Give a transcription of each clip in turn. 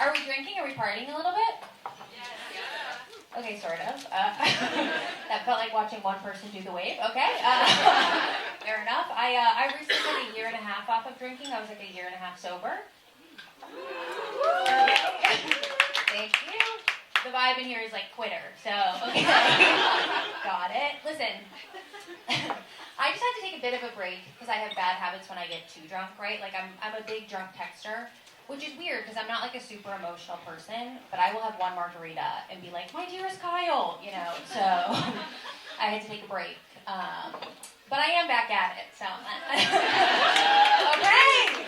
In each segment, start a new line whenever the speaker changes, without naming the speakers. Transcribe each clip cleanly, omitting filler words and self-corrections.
Are we drinking? Are we partying a little bit? Okay, sort of. That felt like watching one person do the wave. Okay, fair enough. I recently had a year and a half off of drinking. I was like a year and a half sober. Thank you. The vibe in here is like quitter, so okay. Got it. Listen, I just had to take a bit of a break because I have bad habits when I get too drunk, right? Like I'm a big drunk texter, which is weird because I'm not like a super emotional person, but I will have one margarita and be like, my dearest Kyle, you know, so I had to take a break. But I am back at it, so. Okay!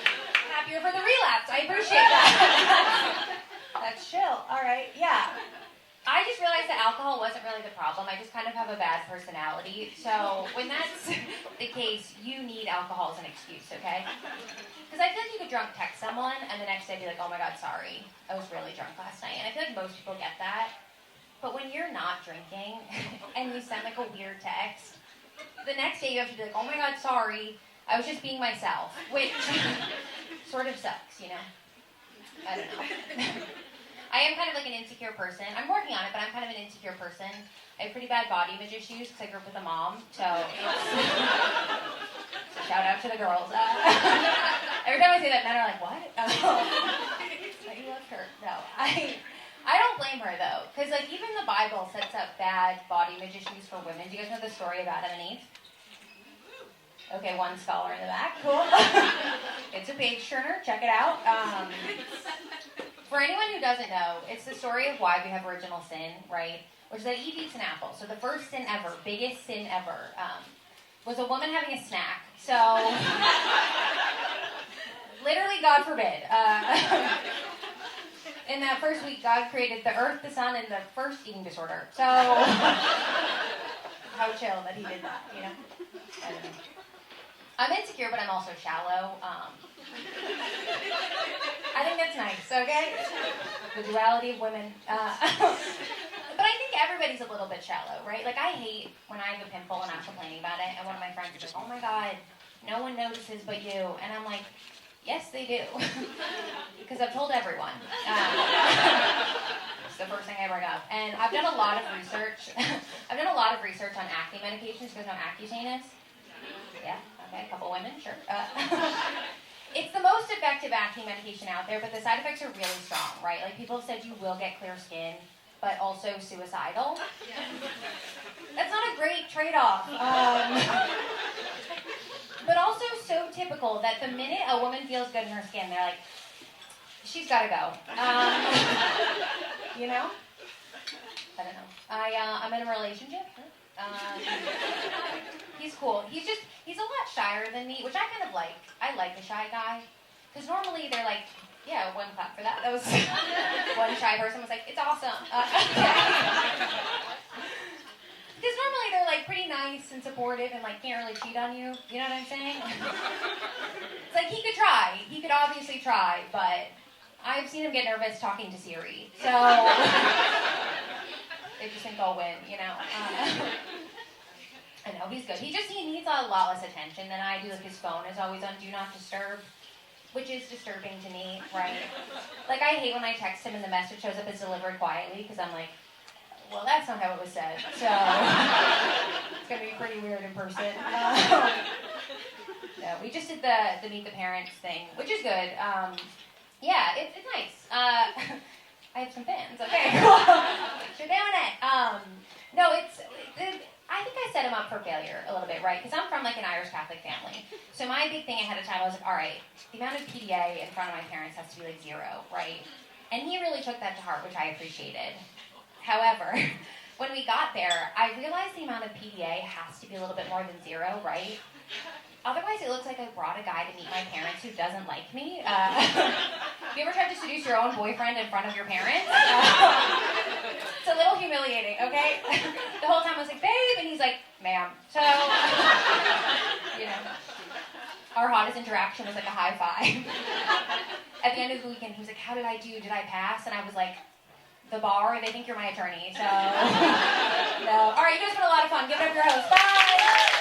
Happier for the relapse, I appreciate that. That's chill, all right, yeah. I just realized that alcohol wasn't really the problem. I just kind of have a bad personality. So when that's the case, you need alcohol as an excuse, okay? Because I feel like you could drunk text someone and the next day be like, oh my God, sorry. I was really drunk last night. And I feel like most people get that. But when you're not drinking and you send like a weird text, the next day you have to be like, oh my God, sorry. I was just being myself. Which sort of sucks, you know? I don't know. I am kind of like an insecure person. I'm working on it, but I'm kind of an insecure person. I have pretty bad body image issues because I grew up with a mom, so shout out to the girls. Every time I say that, men are like, what? But you love her. No, I don't blame her, though, because like even the Bible sets up bad body image issues for women. Do you guys know the story of Adam and Eve? Okay, one scholar in the back. Cool. It's a page turner. Check it out. For anyone who doesn't know, it's the story of why we have original sin, right? Which is that Eve eats an apple. So the first sin ever, biggest sin ever, was a woman having a snack. So, literally, God forbid. In that first week, God created the earth, the sun, and the first eating disorder. So, how chill that he did that, you know? I don't know. I'm insecure, but I'm also shallow. I think that's nice, okay? The duality of women. But I think everybody's a little bit shallow, right? Like, I hate when I have a pimple and I'm complaining about it, and one of my friends is just, oh my God, no one notices but you. And I'm like, yes, they do. Because I've told everyone. It's the first thing I bring up. And I've done a lot of research. I've done a lot of research on acne medications. You guys know what Accutane is? Yeah? Okay, a couple women, sure. It's the most effective acne medication out there, but the side effects are really strong, right? Like, people have said you will get clear skin, but also suicidal. That's not a great trade-off. But also so typical that the minute a woman feels good in her skin, they're like, she's got to go. You know? I don't know. I'm in a relationship. He's cool. He's a lot shyer than me, which I kind of like. I like a shy guy. Because normally they're like, yeah, one clap for that. That was one shy person was like, it's awesome. Because normally they're like pretty nice and supportive and like can't really cheat on you. You know what I'm saying? It's like he could try. He could obviously try, but I've seen him get nervous talking to Siri. So they just think I'll win, you know? I know, he's good. He needs a lot less attention than I do. Like, his phone is always on Do Not Disturb, which is disturbing to me, right? Like, I hate when I text him and the message shows up as delivered quietly, because I'm like, well, that's not how it was said, so it's going to be pretty weird in person. No, we just did the Meet the Parents thing, which is good. Yeah, it's nice. I have some fans. Okay, cool. You're doing it. No, I think I set him up for failure a little bit, right? Because I'm from like an Irish Catholic family. So my big thing ahead of time, I was like, all right, the amount of PDA in front of my parents has to be like 0, right? And he really took that to heart, which I appreciated. However, when we got there, I realized the amount of PDA has to be a little bit more than 0, right? Otherwise, it looks like I brought a guy to meet my parents who doesn't like me. Have you ever tried to seduce your own boyfriend in front of your parents? It's a little humiliating, okay? The whole time I was like, babe, and he's like, ma'am. So, you know, our hottest interaction was like a high five. At the end of the weekend, he was like, how did I do? Did I pass? And I was like, the bar, they think you're my attorney, so. No. All right, you guys had a lot of fun. Give it up your host. Bye!